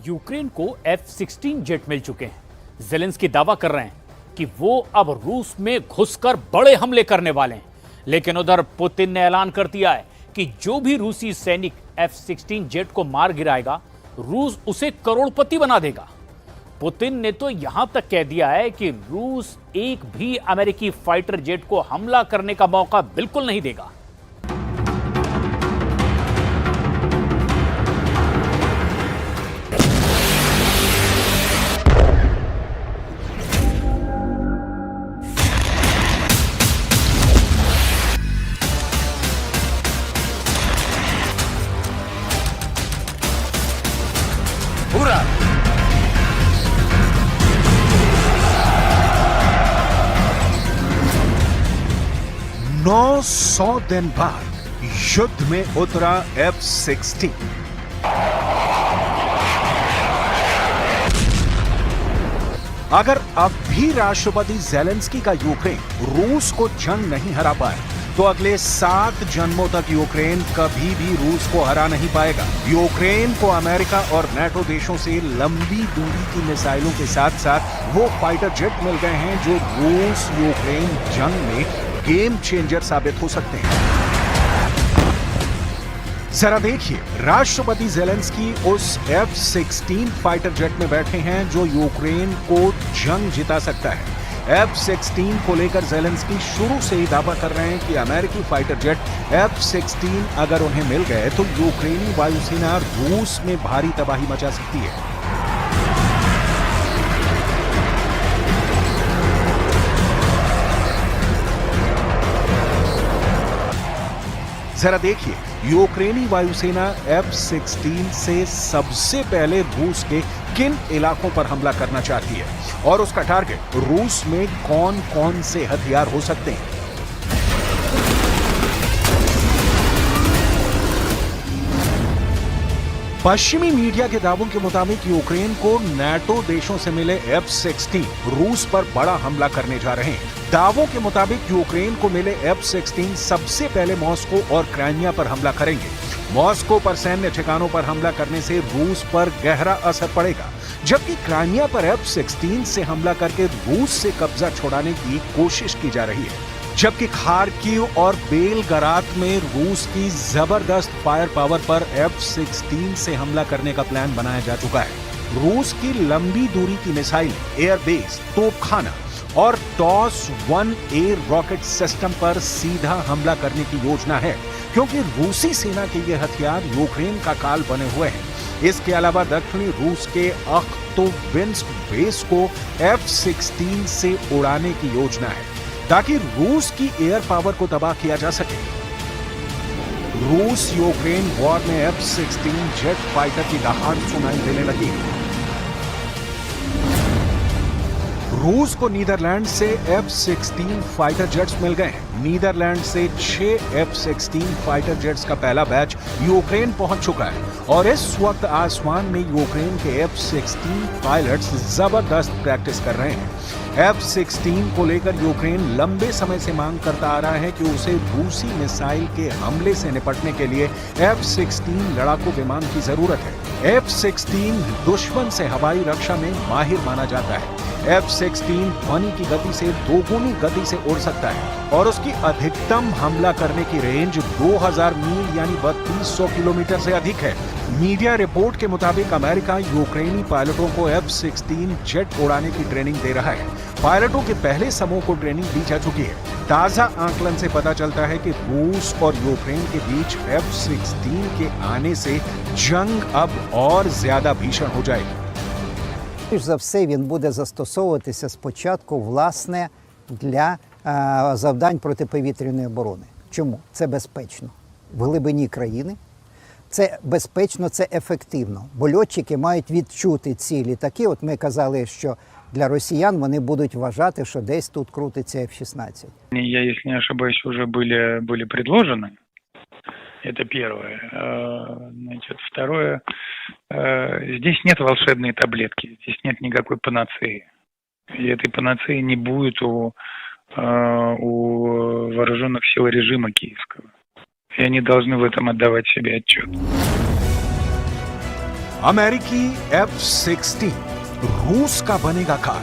Ukraine को F-16 jet मिल चुके हैं। ज़ेलेंस्की दावा कर रहे हैं कि वो अब रूस में घुसकर बड़े हमले करने वाले हैं। लेकिन उधर पुतिन ने ऐलान कर दिया है कि जो भी रूसी सैनिक F-16 जेट को मार गिराएगा, रूस उसे करोड़पति बना देगा। पुतिन ने तो यहां तक कह दिया है कि रूस एक भी अमेरिकी फाइटर जेट को हमला करने का मौका बिल्कुल नहीं देगा। पूरा 900 दिन बाद युद्ध में उतरा F-16। अगर अब भी राष्ट्रपति ज़ेलेंस्की का यूक्रेन रूस को जंग नहीं हरा पाए तो अगले 7 जन्मों तक यूक्रेन कभी भी रूस को हरा नहीं पाएगा। यूक्रेन को अमेरिका और नाटो देशों से लंबी दूरी की मिसाइलों के साथ साथ वो फाइटर जेट मिल गए हैं जो रूस यूक्रेन जंग में गेम चेंजर साबित हो सकते हैं। जरा देखिए, राष्ट्रपति ज़ेलेंस्की उस F-16 फाइटर जेट में बैठे हैं जो यूक्रेन को जंग जिता सकता है। F-16 को लेकर ज़ेलेंस्की शुरू से ही दावा कर रहे हैं कि अमेरिकी फाइटर जेट F-16 अगर उन्हें मिल गए तो यूक्रेनी वायुसेना रूस में भारी तबाही मचा सकती है। जरा देखिए, यूक्रेनी वायुसेना F-16 से सबसे पहले रूस के किन इलाकों पर हमला करना चाहती है और उसका टारगेट रूस में कौन कौन से हथियार हो सकते हैं। पश्चिमी मीडिया के दावों के मुताबिक यूक्रेन को नाटो देशों से मिले F-16 रूस पर बड़ा हमला करने जा रहे हैं। दावों के मुताबिक यूक्रेन को मिले F-16 सबसे पहले मॉस्को और क्राइमिया पर हमला करेंगे। मॉस्को पर सैन्य ठिकानों पर हमला करने से रूस पर गहरा असर पड़ेगा, जबकि क्राइमिया पर F-16 से हमला करके रूस से कब्जा छुड़ाने की कोशिश की जा रही है। जबकि खार्किव और बेलगराद में रूस की जबरदस्त फायर पावर पर F-16 से हमला करने का प्लान बनाया जा चुका है। रूस की लंबी दूरी की मिसाइल, एयरबेस, तोपखाना और TOS-1A रॉकेट सिस्टम पर सीधा हमला करने की योजना है, क्योंकि रूसी सेना के ये हथियार यूक्रेन का काल बने हुए हैं। इसके अलावा दक्षिणी रूस के अख्तोविंस्क बेस को F-16 से उड़ाने की योजना है ताकि रूस की एयर पावर को तबाह किया जा सके। रूस यूक्रेन वॉर में F-16 जेट फाइटर की दहाड़ सुनाई देने लगी है। रूस को नीदरलैंड से F-16 फाइटर जेट्स मिल गए हैं। नीदरलैंड से 6 F-16 फाइटर जेट्स का पहला बैच यूक्रेन पहुंच चुका है और इस वक्त आसमान में यूक्रेन के F-16 पायलट्स जबरदस्त प्रैक्टिस कर रहे हैं। F-16 को लेकर यूक्रेन लंबे समय से मांग करता आ रहा है कि उसे रूसी मिसाइल के हमले से निपटने के लिए F-16 लड़ाकू विमान की जरूरत है। F-16 दुश्मन से हवाई रक्षा में माहिर माना जाता है। F-16 ध्वनि की गति से दोगुनी गति से उड़ सकता है और उसकी अधिकतम हमला करने की रेंज 2000 मील यानी 3200 किलोमीटर से अधिक है। मीडिया रिपोर्ट के मुताबिक अमेरिका यूक्रेनी पायलटों को F-16 जेट उड़ाने की ट्रेनिंग दे रहा है। पायलटों के पहले समूह को ट्रेनिंग दी जा चुकी है। ताजा आकलन से पता चलता है कि रूस और यूक्रेन के बीच F-16 के आने से जंग अब और ज्यादा भीषण हो जाएगी। Перш за все, він буде застосовуватися спочатку, власне, для завдань протиповітряної оборони. Чому? Це безпечно. В глибині країни. Це безпечно, це ефективно. Бо льотчики мають відчути ці літаки. От ми казали, що для росіян вони будуть вважати, що десь тут крутиться F-16. Я, если не ошибаюсь, уже были предложены. Это первое. Значит, второе. Здесь нет волшебной таблетки, здесь нет никакой панацеи. И этой панацеи не будет у вооруженных сил режима киевского. И они должны в этом отдавать себе отчет. अमेरिकी F-16 रूस का बनेगा कार।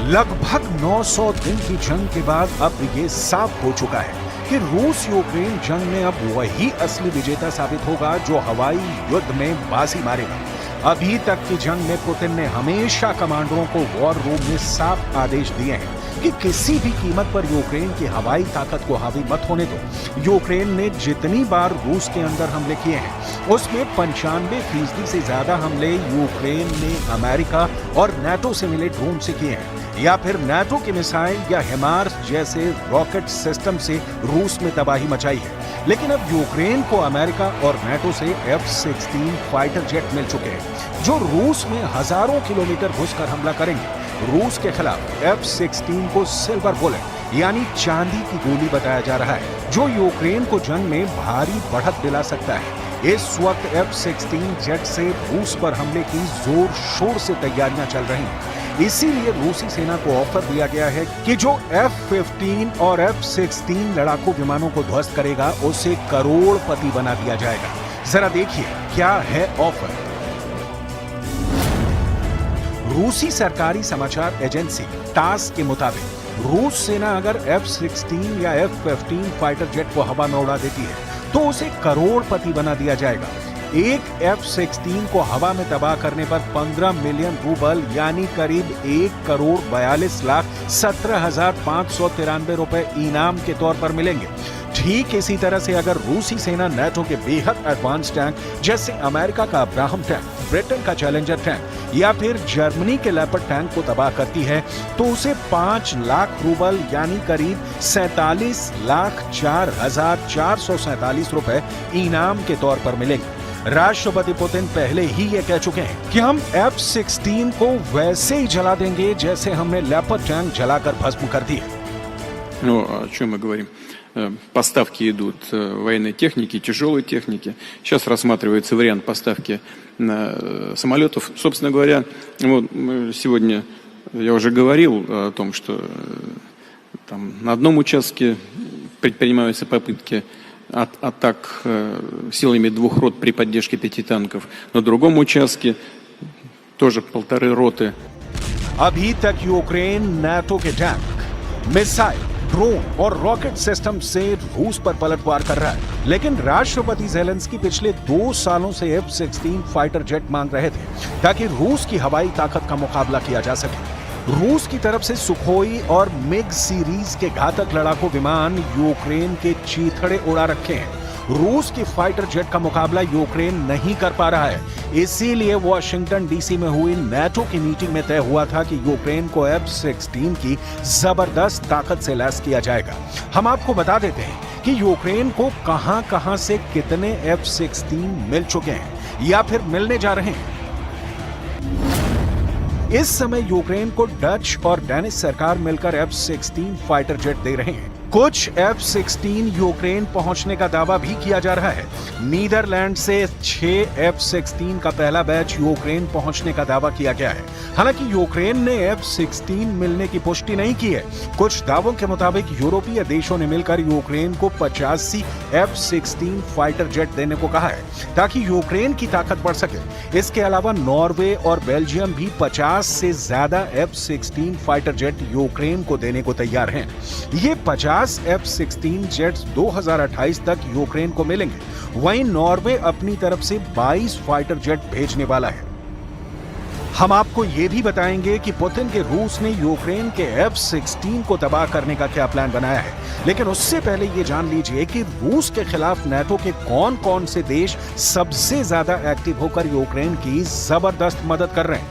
लगभग 900 दिन की जंग के बाद अब ये साफ हो चुका है कि रूस यूक्रेन जंग में अब वही असली विजेता साबित होगा जो हवाई युद्ध में बाजी मारेगा। अभी तक की जंग में पुतिन ने हमेशा कमांडरों को वॉर रूम में साफ आदेश दिए हैं कि किसी भी कीमत पर यूक्रेन की हवाई ताकत को हावी मत होने दो। यूक्रेन ने जितनी बार रूस के अंदर हमले किए हैं उसमें 95% से ज्यादा हमले यूक्रेन ने अमेरिका और नाटो से मिले ड्रोन से किए हैं या फिर नाटो के मिसाइल या हिमार्स जैसे रॉकेट सिस्टम से रूस में तबाही मचाई है। लेकिन अब यूक्रेन को अमेरिका और नाटो से F-16 फाइटर जेट मिल चुके हैं जो रूस में हजारों किलोमीटर घुसकर हमला करेंगे। रूस के खिलाफ F-16 को सिल्वर बुलेट यानी चांदी की गोली बताया जा रहा है जो यूक्रेन को जंग में भारी बढ़त दिला सकता है। इस वक्त F-16 जेट से रूस पर हमले की जोर शोर से तैयारियां चल रही हैं। इसीलिए रूसी सेना को ऑफर दिया गया है कि जो F-15 और F-16 लड़ाकू विमानों को ध्वस्त करेगा उसे करोड़पति बना दिया जाएगा। जरा देखिए क्या है ऑफर। रूसी सरकारी समाचार एजेंसी टास के मुताबिक रूस सेना अगर F-16 या F-15 फाइटर जेट को हवा में उड़ा देती है तो उसे करोड़पति बना दिया जाएगा। एक F-16 को हवा में तबाह करने पर 15 मिलियन रूबल यानी करीब 1,42,17,593 रुपए इनाम के तौर पर मिलेंगे। ठीक इसी तरह से अगर रूसी सेना नाटो के बेहद एडवांस टैंक जैसे अमेरिका का अब्राहम टैंक, ब्रिटेन का चैलेंजर टैंक या फिर जर्मनी के लेपर्ड टैंक को तबाह करती है तो उसे 5 लाख रूबल यानी करीब 47,04,447 रुपए इनाम के तौर पर मिलेंगे। राष्ट्रपति पुतिन पहले ही ये कह चुके हैं कि हम F-16 को वैसे ही जला देंगे जैसे हमने लेपर्ड टैंक जलाकर भस्म कर दिए। Ну, о чем мы говорим? Поставки идут военной техники, тяжелой техники. Сейчас рассматривается вариант поставки самолетов. Собственно говоря, вот сегодня я уже говорил о том, что там на одном участке предпринимаются попытки атак силами 2 рот при поддержке 5 танков. На другом участке тоже 1,5 роты. अभी तक यूक्रेन नाटो के टैंक, मिसाइल, ड्रोन और रॉकेट सिस्टम से रूस पर पलटवार कर रहा है। लेकिन राष्ट्रपति ज़ेलेंस्की पिछले 2 सालों से F-16 फाइटर जेट मांग रहे थे ताकि रूस की हवाई ताकत का मुकाबला किया जा सके। रूस की तरफ से सुखोई और मिग सीरीज के घातक लड़ाकू विमान यूक्रेन के चीथड़े उड़ा रखे हैं। रूस की फाइटर जेट का मुकाबला यूक्रेन नहीं कर पा रहा है। इसीलिए वॉशिंगटन डीसी में हुई नाटो की मीटिंग में तय हुआ था कि यूक्रेन को F-16 की जबरदस्त ताकत से लैस किया जाएगा। हम आपको बता देते हैं कि यूक्रेन को कहां-कहां से कितने F-16 मिल चुके हैं या फिर मिलने जा रहे हैं। इस समय यूक्रेन को डच और डेनिश सरकार मिलकर F-16 फाइटर जेट दे रहे हैं। कुछ F-16 यूक्रेन पहुंचने का दावा भी किया जा रहा है। नीदरलैंड से 6 F-16 का पहला बैच यूक्रेन पहुंचने का दावा किया गया है। हालांकि यूक्रेन ने F-16 मिलने की पुष्टि नहीं की है। कुछ दावों के मुताबिक यूरोपीय देशों ने मिलकर यूक्रेन को 85 F-16 फाइटर जेट देने को कहा है ताकि यूक्रेन की ताकत बढ़ सके। इसके अलावा नॉर्वे और बेल्जियम भी 50 से ज्यादा F-16 फाइटर जेट यूक्रेन को देने को तैयार हैं। ये 50 F-16 जेट्स 2028 तक यूक्रेन को मिलेंगे। वहीं नॉर्वे अपनी तरफ से 22 फाइटर जेट भेजने वाला है। हम आपको ये भी बताएंगे कि पुतिन के रूस ने यूक्रेन के F-16 को तबाह करने का क्या प्लान बनाया है। लेकिन उससे पहले ये जान लीजिए कि रूस के खिलाफ नाटो के कौन-कौन से देश सबसे ज्यादा एक्टिव होकर यूक्रेन की जबरदस्त मदद कर रहे हैं।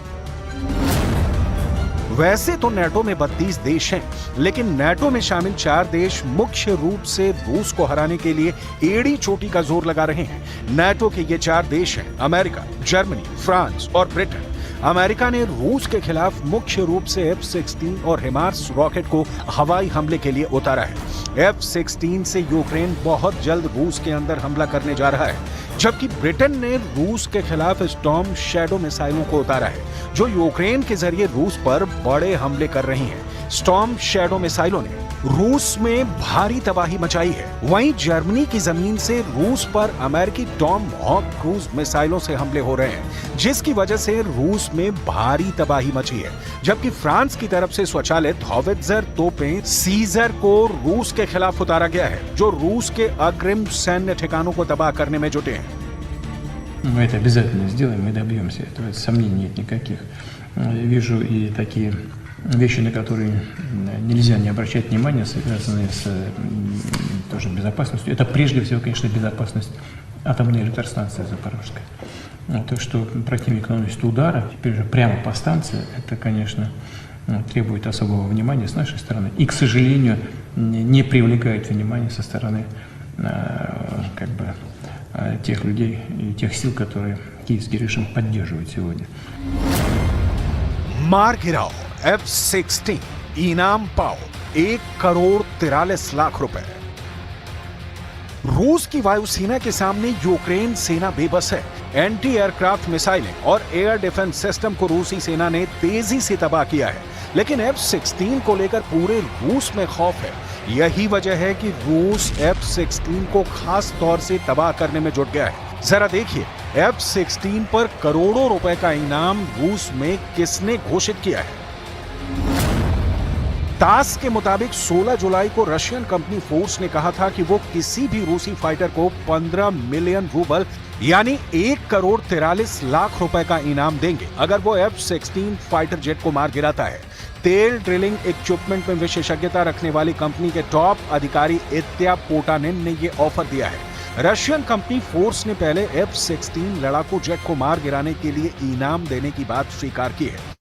वैसे तो नाटो में 32 देश हैं, लेकिन नाटो में शामिल 4 देश मुख्य रूप से रूस को हराने के लिए एड़ी चोटी का जोर लगा रहे हैं। नाटो के ये 4 देश हैं अमेरिका, जर्मनी, फ्रांस और ब्रिटेन। अमेरिका ने रूस के खिलाफ मुख्य रूप से F-16 और हिमार्स रॉकेट को हवाई हमले के लिए उतारा है। F-16 से यूक्रेन बहुत जल्द रूस के अंदर हमला करने जा रहा है, जबकि ब्रिटेन ने रूस के खिलाफ स्टॉर्म शैडो मिसाइलों को उतारा है जो यूक्रेन के जरिए रूस पर बड़े हमले कर रही हैं। स्टॉर्म शैडो मिसाइलों ने रूस में भारी तबाही मचाई है। वहीं जर्मनी की जमीन से रूस पर अमेरिकी टॉम हॉक क्रूज मिसाइलों से हमले हो रहे हैं, जिसकी वजह से रूस में भारी तबाही मची है। जबकि फ्रांस की तरफ से स्वचालित हॉवित्जर तोपें सीजर को रूस के खिलाफ उतारा गया है, जो रूस के अग्रिम सैन्य ठिकानों को तबाह करने में जुटे हैं। Мы это обязательно сделаем, мы добьемся этого, сомнений нет никаких. Вижу и такие вещи, на которые нельзя не обращать внимания, связанные с тоже безопасностью. Это прежде всего, конечно, безопасность атомной электростанции Запорожской. То, что противник наносит удары, теперь же прямо по станции, это, конечно, требует особого внимания с нашей стороны. И, к сожалению, не привлекает внимания со стороны как бы тех людей и тех сил, которые киевский режим поддерживает сегодня. मार गिराओ F-16, इनाम पाओ 1,43 लाख रुपए। रूस की वायुसेना के सामने यूक्रेन सेना बेबस है। एंटी एयरक्राफ्ट मिसाइलें और एयर डिफेंस सिस्टम को रूसी सेना ने तेजी से तबाह किया है, लेकिन F-16 को लेकर पूरे रूस में खौफ है। यही वजह है कि रूस F-16 को खास तौर से तबाह करने में जुट गया है। जरा देखिए F-16 पर करोड़ों रुपए का इनाम रूस में किसने घोषित किया है। तास के मुताबिक 16 जुलाई को रशियन कंपनी फोर्स ने कहा था कि वो किसी भी रूसी फाइटर को 15 मिलियन रूबल यानी 1,43 लाख रुपए का इनाम देंगे अगर वो F-16 फाइटर जेट को मार गिराता है। तेल ड्रिलिंग इक्विपमेंट में विशेषज्ञता रखने वाली कंपनी के टॉप अधिकारी इत्या पोटानिन ने ये ऑफर दिया है। रशियन कंपनी फोर्स ने पहले F-16 लड़ाकू जेट को मार गिराने के लिए इनाम देने की बात स्वीकार की है।